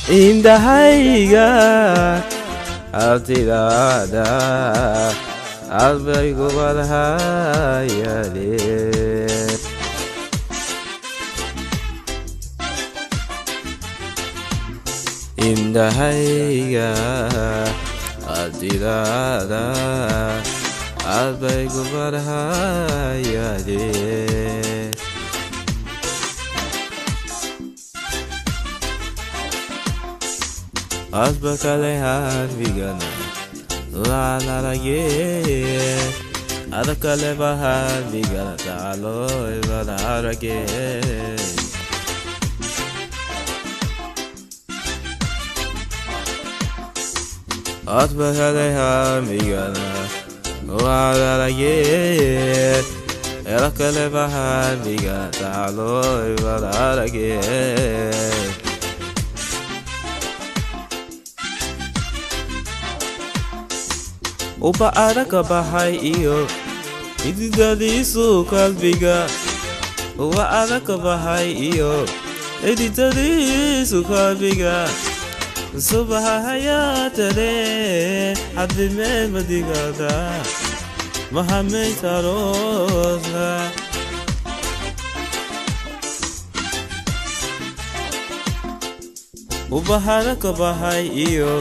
indahayga abtidaada adbaygu badhayale indahayga abtidaada adbaygu badhayale Asbakale harvigana la la la ye adakale baharvigana talo ivadarage Asbakale harvigana la la la ye adakale baharvigana talo ivadarage Opa araka bahay iyo ididadiisu qalbiga Opa araka bahay iyo ididadiisu qalbiga Subahayatare hadime madigada Mahamay tarosa Opa araka bahay iyo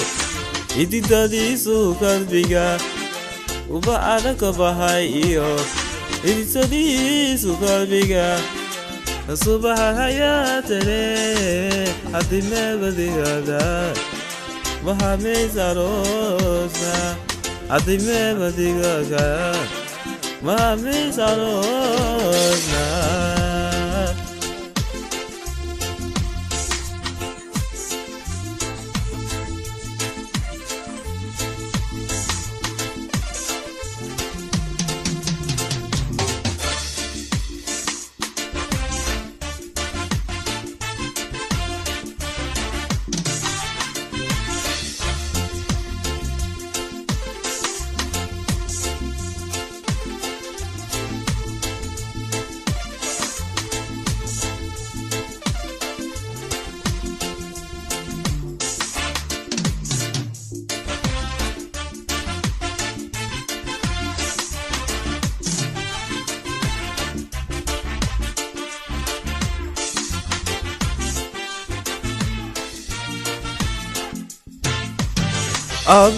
ididadiisu qalbiga Uba araka bahay iyo ididadiisu qalbiga Subahayatare hadime madigada Mahamay tarosa hadime madigada Mahamay tarosa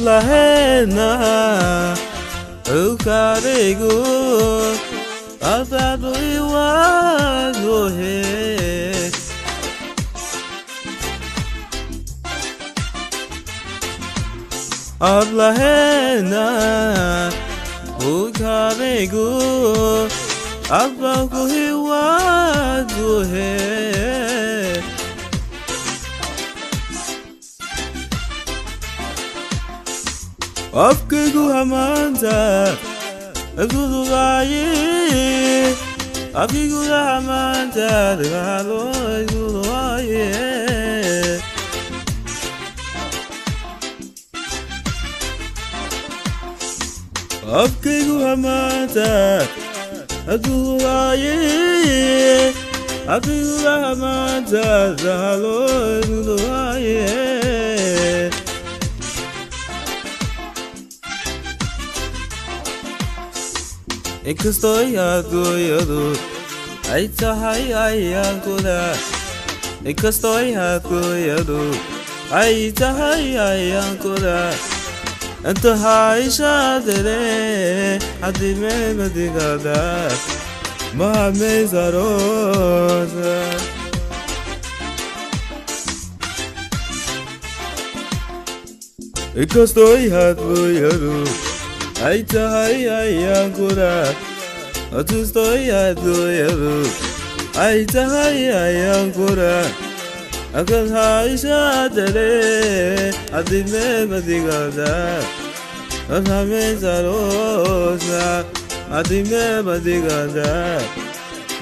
Allahena ukarigu Abadu iwagohe Allahena ukarigu Abadu iwagohe Afkigu hamanta Aguluaye Afkigu hamanta Dagalo aguluaye Afkigu hamanta Aguluaye Afkigu hamanta Dagalo aguluaye Estoy agoyado, ay tahay ay angkoda. Estoy agoyado, ay tahay ay angkoda. Tahay shadere, adime madigada, mahame zarosa. Estoy agoyado. Ay tahay ay angkoda Atustoy adoyado Ay tahay ay angkoda Akan hay shadere Adime madigada Mahame zarosa Adime madigada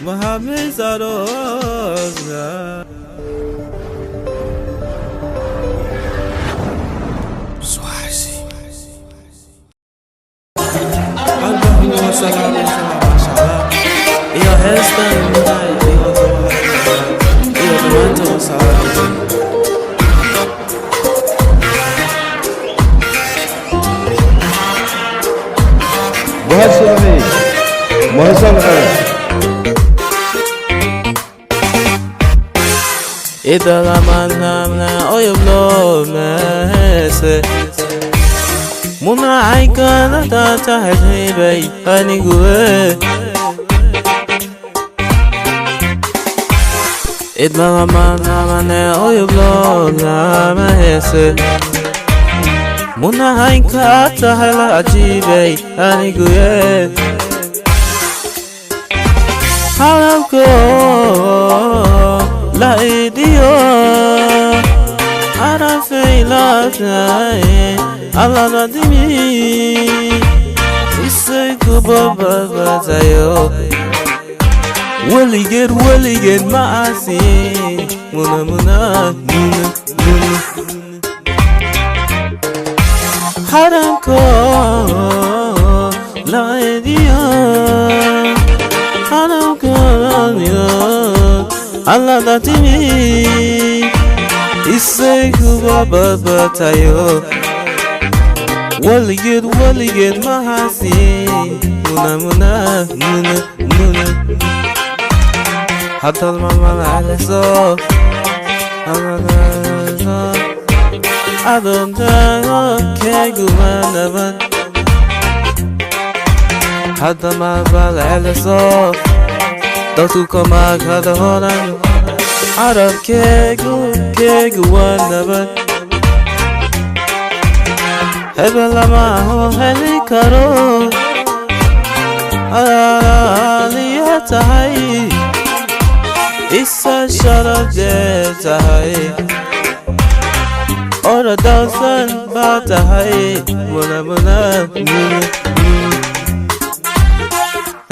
Mahame zarosa Salam, salam, iyo hesta nuna iyo tomato salam. إذا لمنا ويبلو ناسي منا عيكا لا تحتي بي أني قوي إذا لمنا ويبلو ناسي منا عيكا تحتي بي أني قوي حرامكو لا إيديو عرفي لا تاي الله ندمي إسكو بابا بتايو ولي جد ما أسي منا حرامكو لا إيديو حرامكو Allah datimi Isegu baba batayo Waligid mahasi Muna Hatta mama ala so I don't know Kegu manaban Hatta mama ala so Dautu koma kada horan Arab kegu wanaban Hebelama ho heli karo Aliya tahay Issa sharaf je tahay Ora dansan ba tahay Muna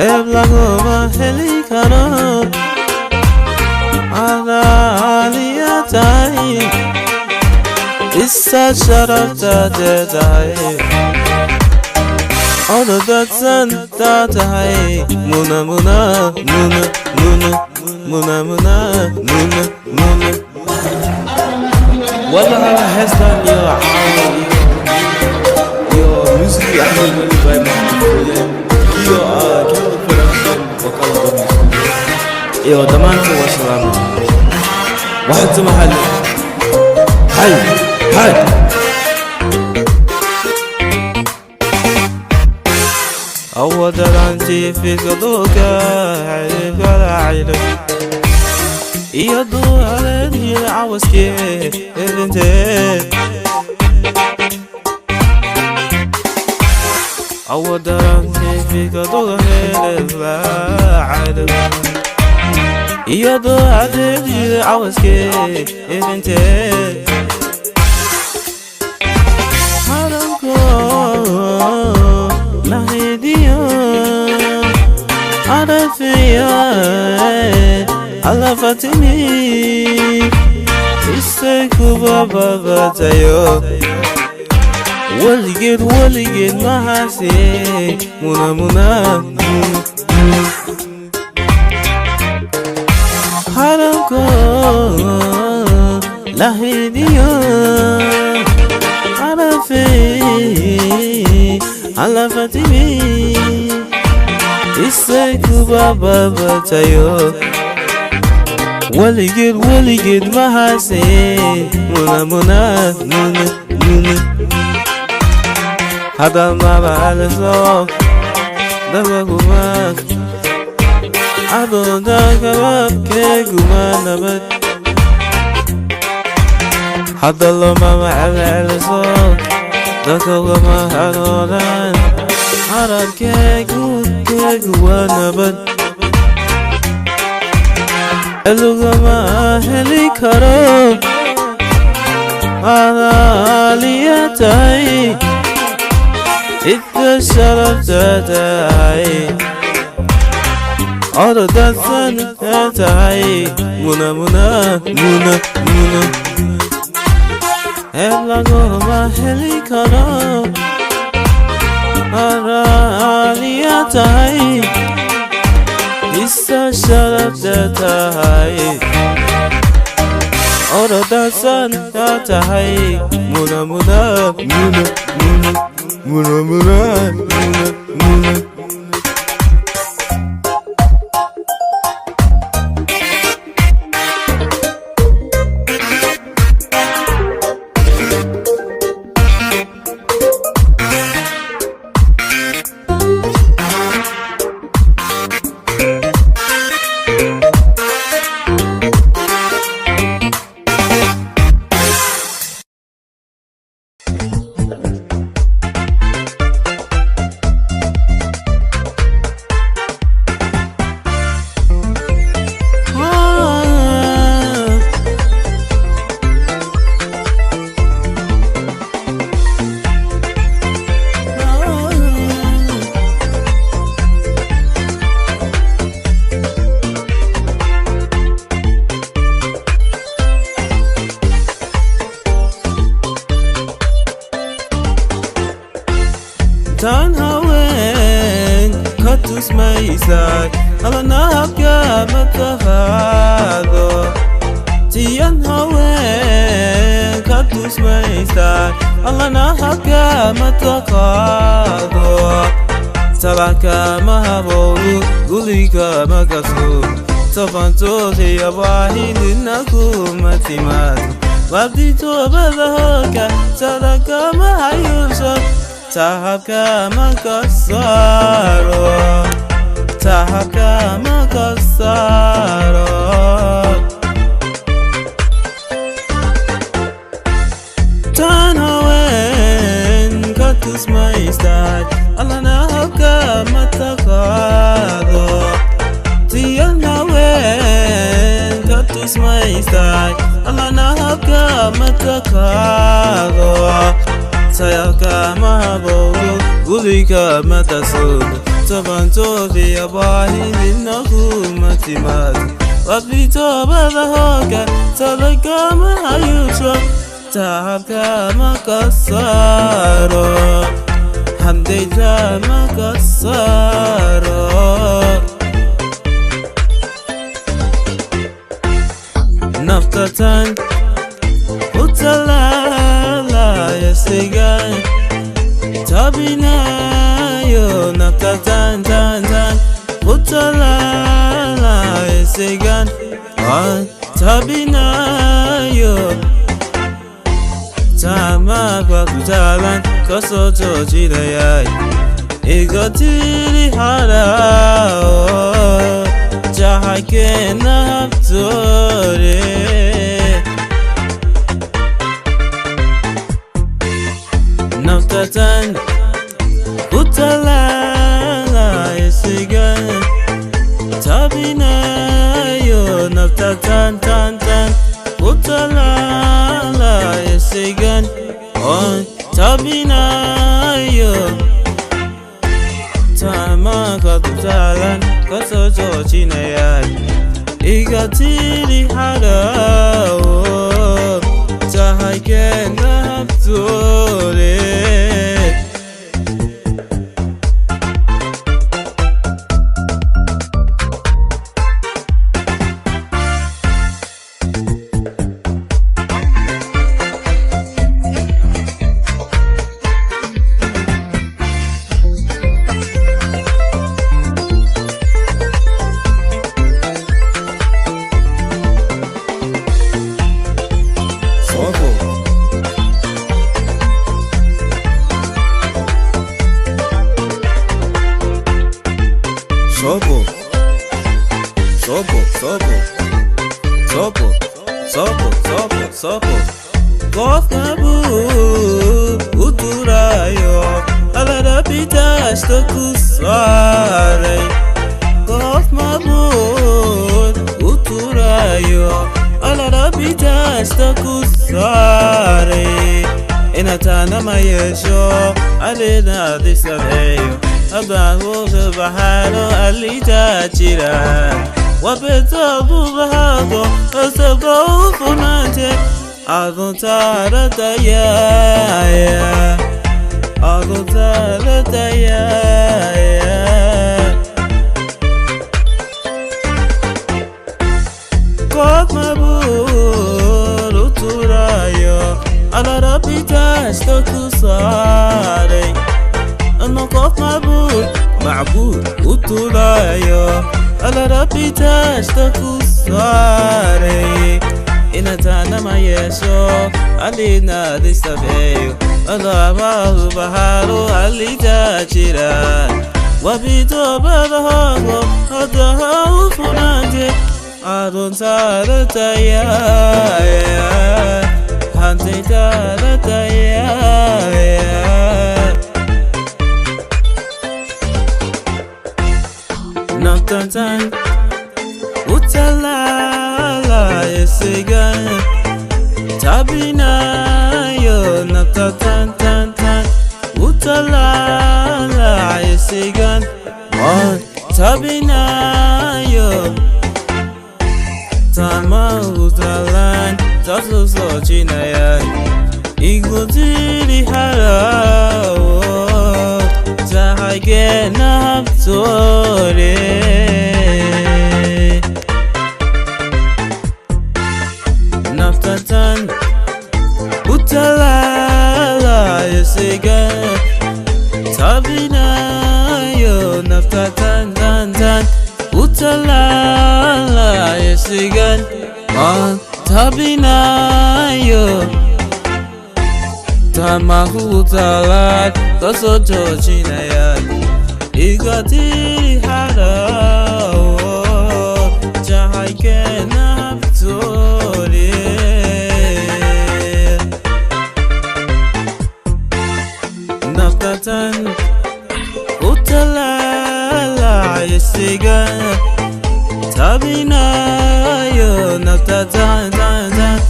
Heblagoma heli karo Aliya tahay Issa sharaf tahay Ora dansan tahay Muna والله هذا حسن يا عاوي يا موسيقى أحمد بن إبراهيم يا كيف الفرنسي وقال يا دمان وسلام واحد محل هاي أول درانتي في قدوك عيب على عينك يدو على الجيل عوسكي انتي أول درانتي في قدوك عيب يدو على الجيل عوسكي انتي حرمكو نهيديو عرفيا Allah Fatimi Iseku baba batayo Waligid mahasi Muna Haramko Lahidiyo Arafi Allah Fatimi Iseku baba batayo Waligid mahasi Muna Hadal maba alaso Dama gumak Adon dagabab ke gumanabat Hadal maba alaso Dagabama hadoran Harab ke gumanabat Elugama heli karo Aliya tahay Idda sharaf tahay Oda dansan tahay Muna Elugama heli karo Aliya tahay Issa sharaf tahay Ora dansan tahay Muna على نهبك متفادو تيان هوين كدوس ميستاي على نهبك متفادو تبعك مهبولو قوليك مكسو تفانتو تياباهي لنكو متماتو وابديتو بذهوك تلك مهيوسو تعبك مكسارو تعبك مكسارو تنوين كتس ميستاي الله نهبك متقادو تينوين كتس ميستاي الله نهبك متقادو sayaka mahabolo gulika matasud tabanto via bahi linaku matimat wabito badahoka talaka mahayusha tahabka makasaro hamdeja makasaro naftatan utala Sigan Tabina yo naptatan tan tan Utala sigan Tabina yo Tama bakutalan Kosoto jidayay Igotiri harao Jahake naptore Naftatan Utala Sigan Tabina yo Naftatan tan tan Utala Sigan On Tabina yo Tama Katutalan Kasojo Chinayay Igatiri Harao Jahake Naptore Sopo Gofnabu Uturayo Alada pita stokusare Gofnabu Uturayo Alada pita stokusare Inatana mayesho Alina disaneyo Abahu subhano alita chira Wabetabu bahado Asabau funante Aguntara tayaya Aguntara tayaya Kok mabur uturayo Alara pita stokusare Ano kok mabur Ma'bur uturayo Alara pita stokusare Inatana mayesho Alina disabeyo Alamahu baharu alita chira Wabito badahago Adahahu funante Adon tarataya Hante tarataya Naftantan Utala Sigan Tabina yo Naftatan tan tan Utala Sigan Tabina yo Tama utalan Tasu so chinaya Igutiri harao 자하게 납소리 나타탄 우탈라 예시가 타비나요 나타탄 탄탄 우탈라 예시가 타비나요 타마후탈라 떠서 조지나야 이것들이 하라 자하게 납소리 나타탄 우탈라 예시가 타비나요 나타탄 탄탄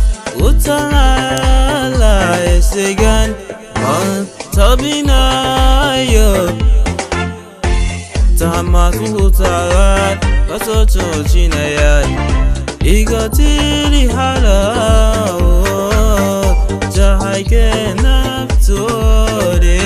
우탈라 예시가 타비나요 타마후탈라 떠서 조지나야 이것들이 하라 자하게 납소리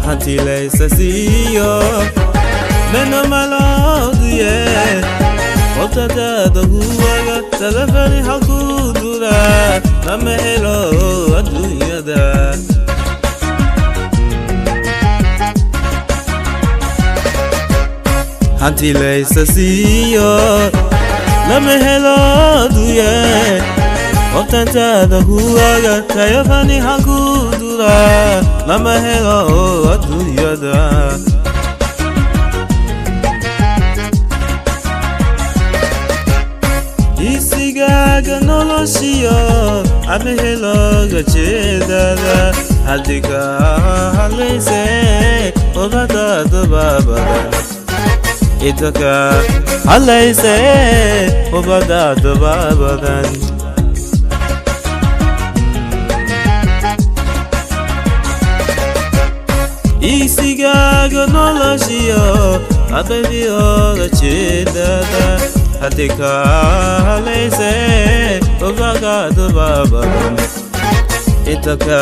Hantile sasiyo meno malodiye otata do huwaga telefoni hakudura namelo aduyada Hantile sasiyo namelo duye otata do huwaga telefoni hakudura namelo aduyada isigaga noloshiyo amehelo gachedada hadika halese obata do baba itaka halese obata do baba isigaga noloshiyo amehelo gachedada hadika halese obata do baba itaka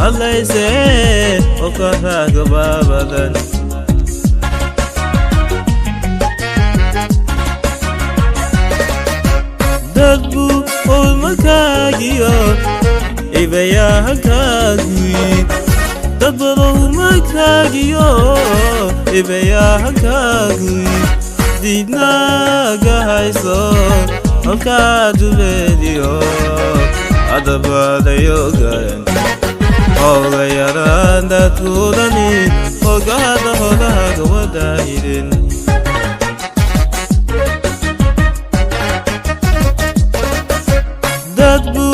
halese obata do baba Dadbu olmakagiyo Eveya hakagui Dadbu olmakagiyo Eveya hakagui Dinaga haiso Okadu bediyo Adabada yogan Oga yaranda tudani Ogada hodaga wadahirin Dadbu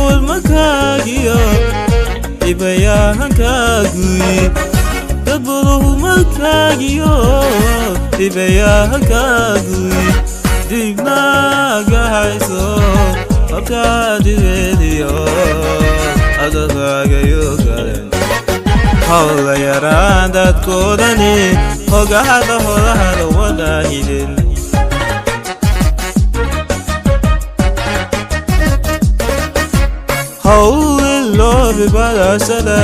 olmakagiyo Eveya hakagui Dadbu olmakagiyo Eveya hakagui Dinaga haiso Okadu bediyo Adabada yogan Oga yaranda tudani Ogada hodaga wadahirin Holy love barashala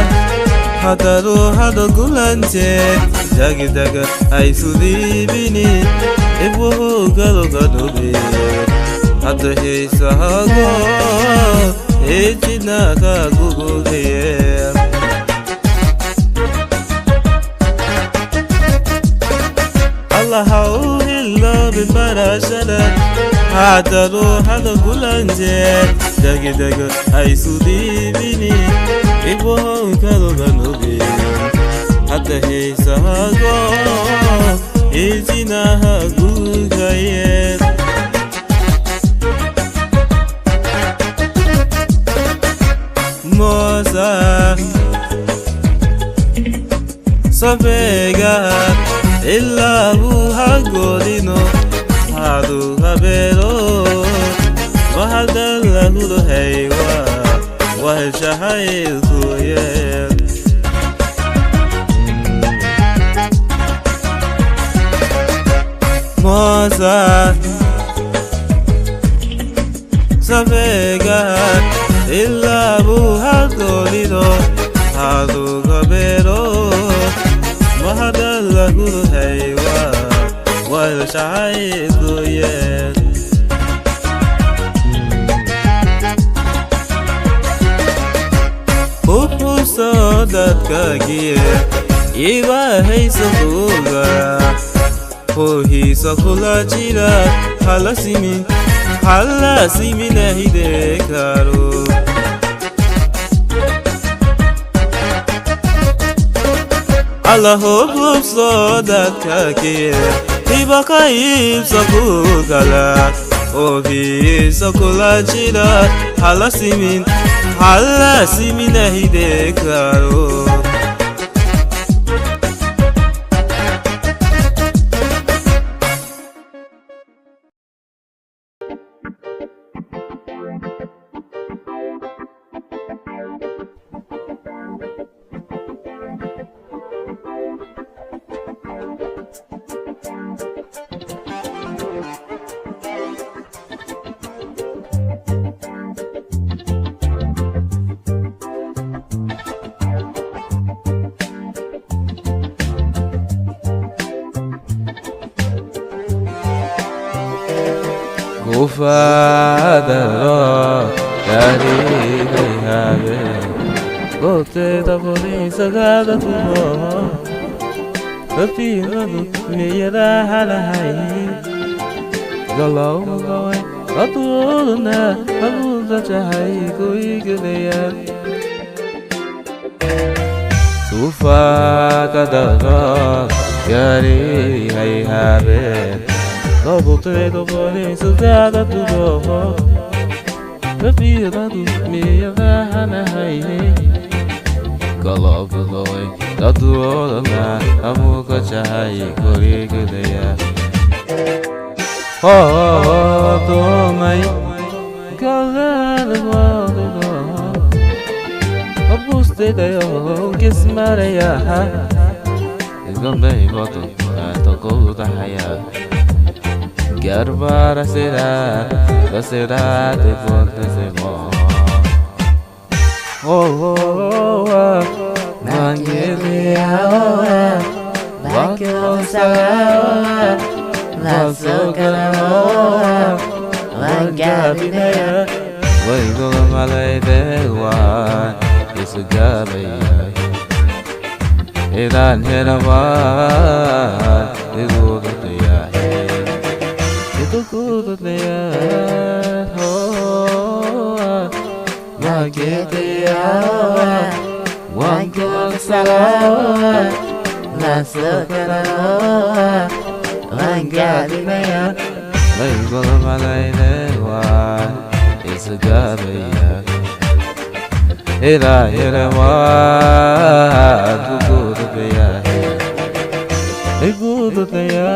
Hadaru hado gulante Dagi daga aisudi bini Ebo galo gado be Hado Heeso hago Echina ka gugu heye Allah holy love barashala Hadaru hado gulante Dagi daga aisudi bini Ebo galo gado be Hado Heeso hago Echina ka gugu heye Sapega illa buhagolino hadu habero wahadalla hudo haywa wahshahayl kuyel Moza Sapega illa buhagolino hadu habero وهذا هو الحيوان والشعير يد هو صدق كجيه يبا هيسو كوغا هو هيسو كولا جيرا حالا سيمي نهي دكارو Allah hope so that kake Ibaka so kugala Obi so kulajira Hala simin hide karo Ufadaro dari habe Bote da boni sagada tumo Tapi nadu miyada halahai Galau gawai Atuna Abuza chahai kui gudaya Ufadaro dari habe Bote da boni sagada tumo Tapi nadu miyada halahai Galau gawai Atuna Abuza chahai kui gudaya Oh, my God, a boosted kiss Maria. It's gonna be bottle at the cold higher. Garvara será, the será de Fontesemo. Oh, Mangilia, Vacuosa. Nasir Wangabinaya Wangula Malaydewa Isugabaya Idan Herawan Igudutaya Igudutaya Wangitaya Wangula Salawa Nasir Wangabinaya Wangula Malaydewa Isugabaya Ira Gugudutaya Igudutaya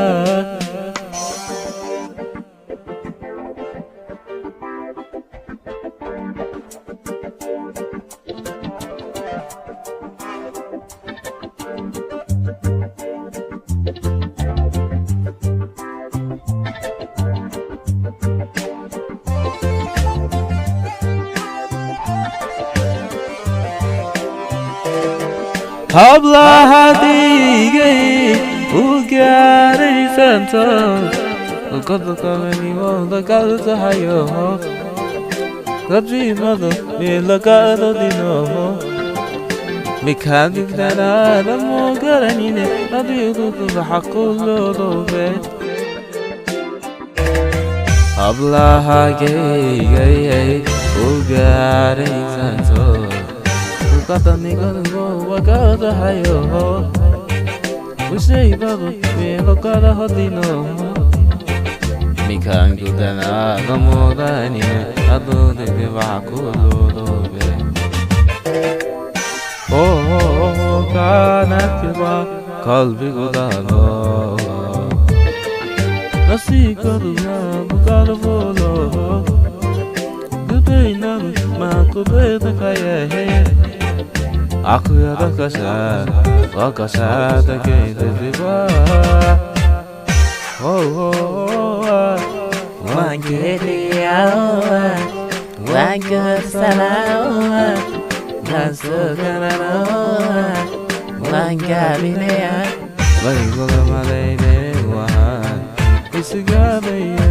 Habla hadige ugari santo Ukadu kameni mo lagado tayo Kabji mado mi lagado dino Mikhandik dana namo garanine Adiudu hakullo dobe Habla hadige ugari santo Kata nigaru wakata hayo Usei babu melo kara hodino Mikangu dana namodani Ado de vakulu dobe Oh, kanatma kalbi gudano Nasir kaduna bukalvolo Gubeinam makubeta kaya Akuya da kasha wakasha da keide viva Oh Wangelia Wangasala Nasugana Wangabilea Wangola malene wahan Isugabaya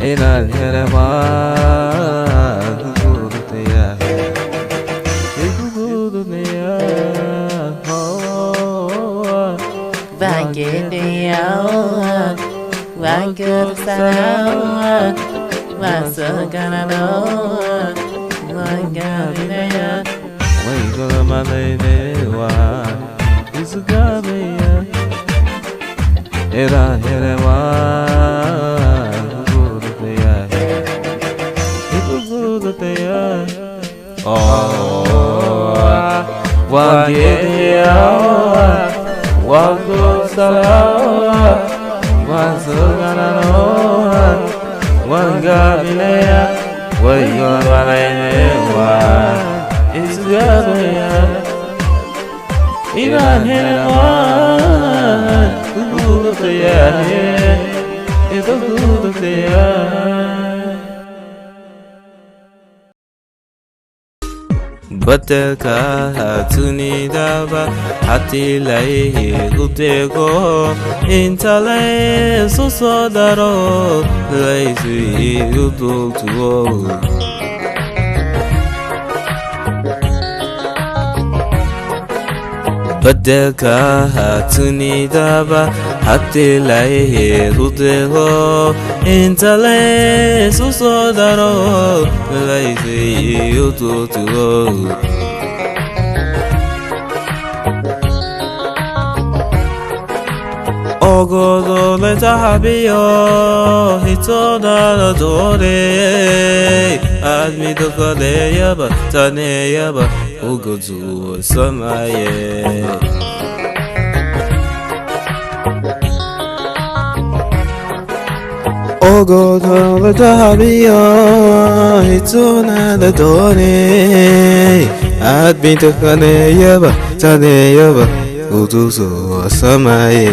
Inal herema Guguduteya Guguduteya Wangelia Wangasala Nasugana Wangabilea Wangola malene wahan Isugabaya Era herema Guguduteya Guguduteya Oh Wangelia Wangusala Wansugana Wangabilea Wayolalewa Isugabaya Iranhelewa Guguduteya Guguduteya Bataka hatuni daba hati lai gutego intale susodaro lai sui ututuo Bataka hatuni daba hati lai gutego intale susodaro lai sui ututuo Ogodo le tahabio Heeso da dore Admito kade yaba tane yaba Ogozu samaye Ogodo le tahabio Heeso da dore Admito kade yaba tane yaba Ogozu samaye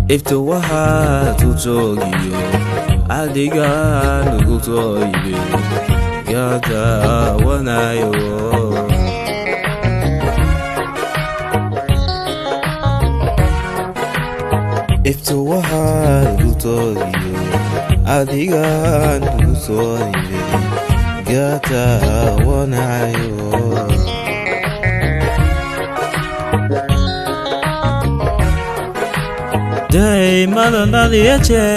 If the waha to jogiyo Adiga nuguto ibe Yata wanayo If the waha to jogiyo Adiga nuguto ibe Yata wanayo Day mother naliache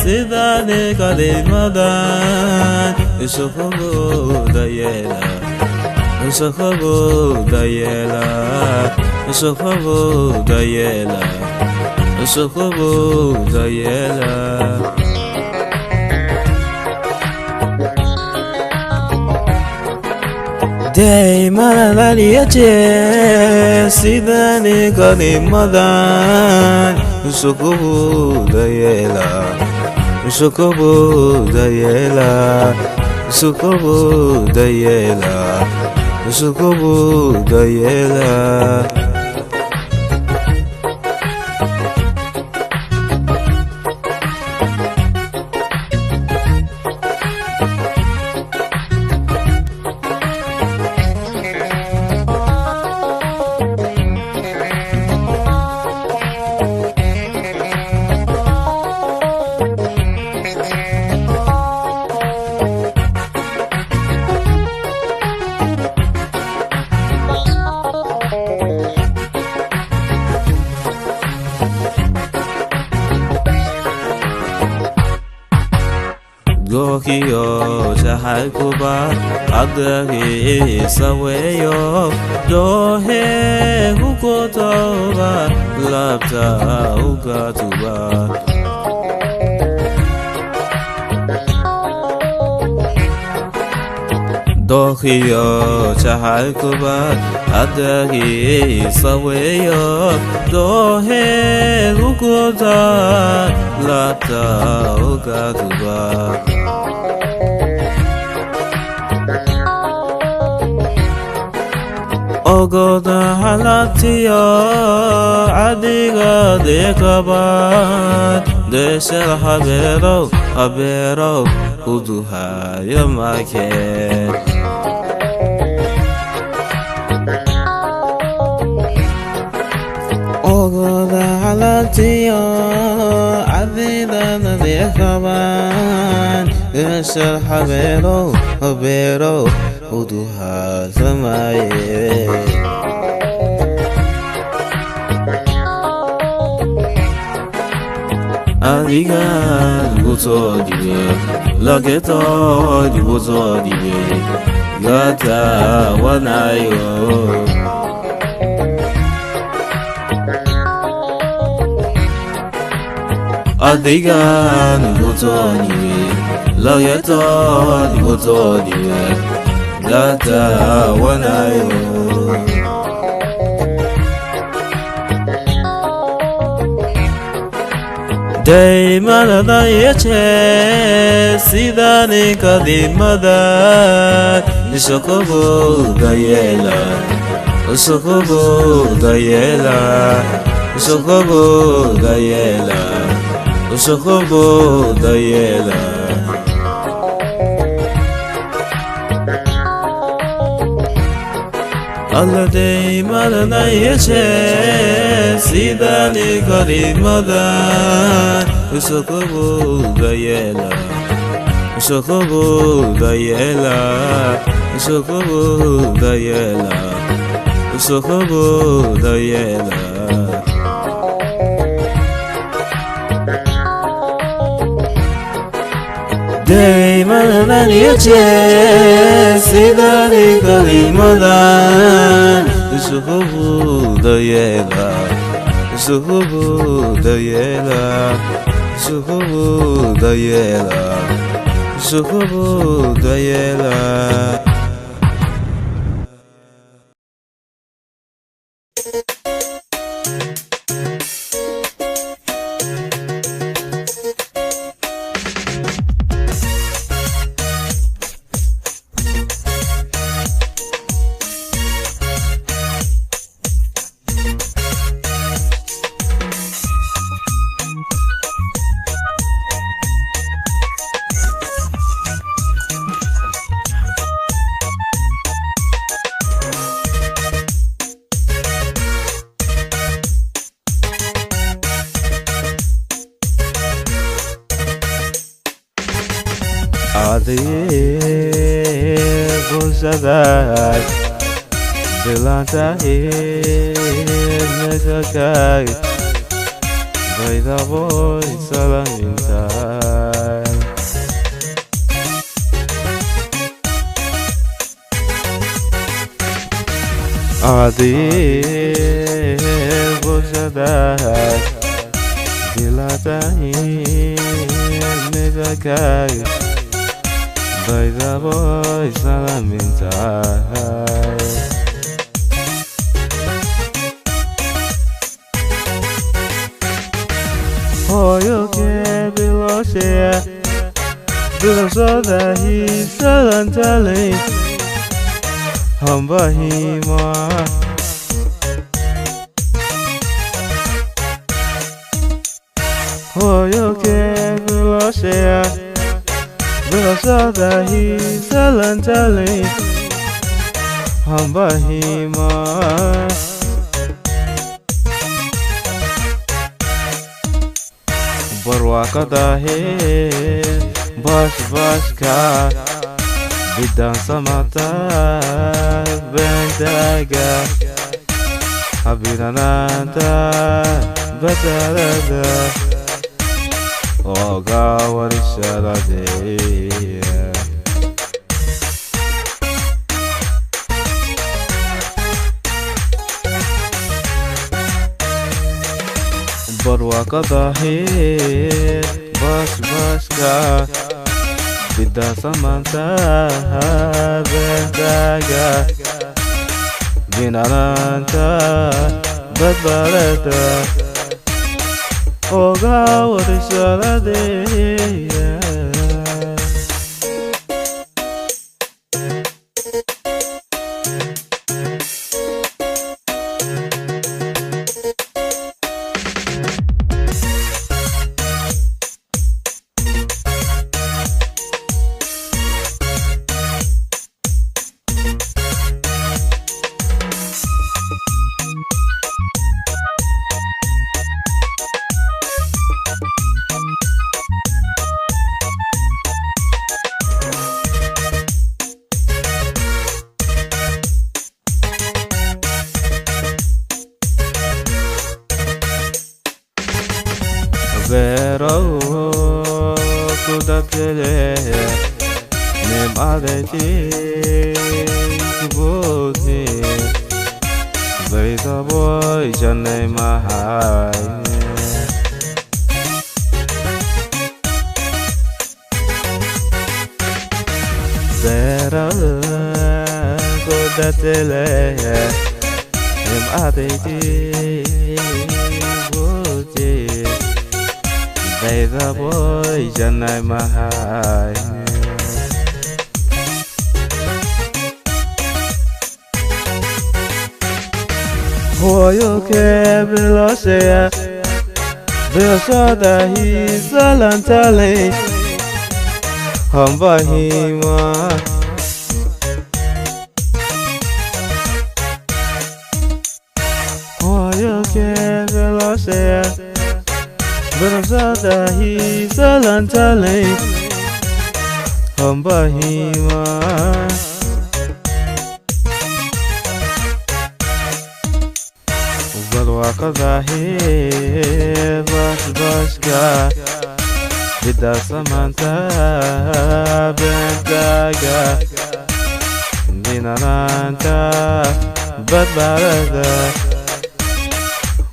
Sida de kade madan Usokogo dayela Usokogo dayela Usokogo dayela Usokogo dayela Day malaliache Sidani kani madan Usokobu dayela Usokobu dayela Usokobu dayela Usokobu dayela Gokiyo jahaikuba Adagi saweyo Dohe hukotoba Labta ugatuba Dohiyo chahalkuba adahi saweyo dohe lukuda lata ugaduba Ogoda halatiyo adiga dekabat Desel habero uduha yamaket Ogoda halatiyo adiga dekabat Desel habero uduha yamaket Adiga gutodiwe lageto gutodiwe gata wanayo Adiga gutodiwe lageto gutodiwe gata wanayo Daimana da yeche sidani kadimada Nishokobu gayela Ushokobu gayela Ushokobu gayela Ushokobu gayela Allah daimana da yeche sidani kadimada Ushokobu gayela Ushokobu gayela Ushokobu gayela Ushokobu gayela Daimana da yeche sidani kadimada Ushokobu gayela Ushokobu gayela Ushokobu gayela Ushokobu gayela Adiye buzaday Dilantay Nezakay Bayda boy salamintay Adiye buzaday Dilantay Nezakay By the boys salamintay Hoyo ke biloshe Bilosoda hi salantale Hamba hima Hoyo ke biloshe Bilosoda hi salantale Hamba hima Barwaka dahe bash ka bidan samata bendaga abirananta badarada oga warisharade Barwaka dahe bash ka Vida Samantha Bentaga Vinaranta Badbarata Oga Wadishalade Vero kudatele nem adeti kubuti Verita boy janai mahai Vero kudatele nem adeti kubuti Verita boy janai mahai Hoyo ke bilosea Bilosoda Heeso lantale Hamba hima Hoyo ke bilosea Bilosoda Heeso lantale Hamba hima Wakada he bashka Vida Samantha Bentaga Vinaranta Badbarada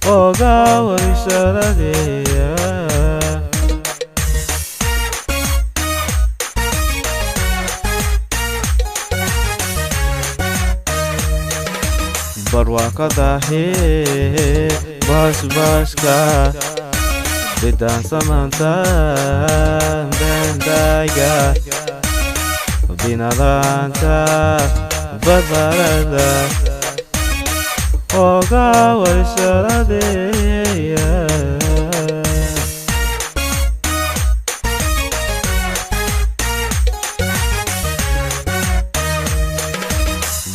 Oga Wadishalade Barwakada he bashka Vida Samantha Bentaga Vinaranta Badbarada Oga Wadishalade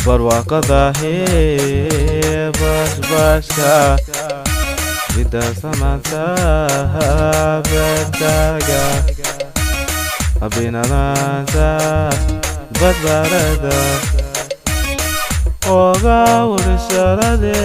Barwakada he bashka Vida Samantha Bentaga Vinaranta Badbarada Oga Wadishalade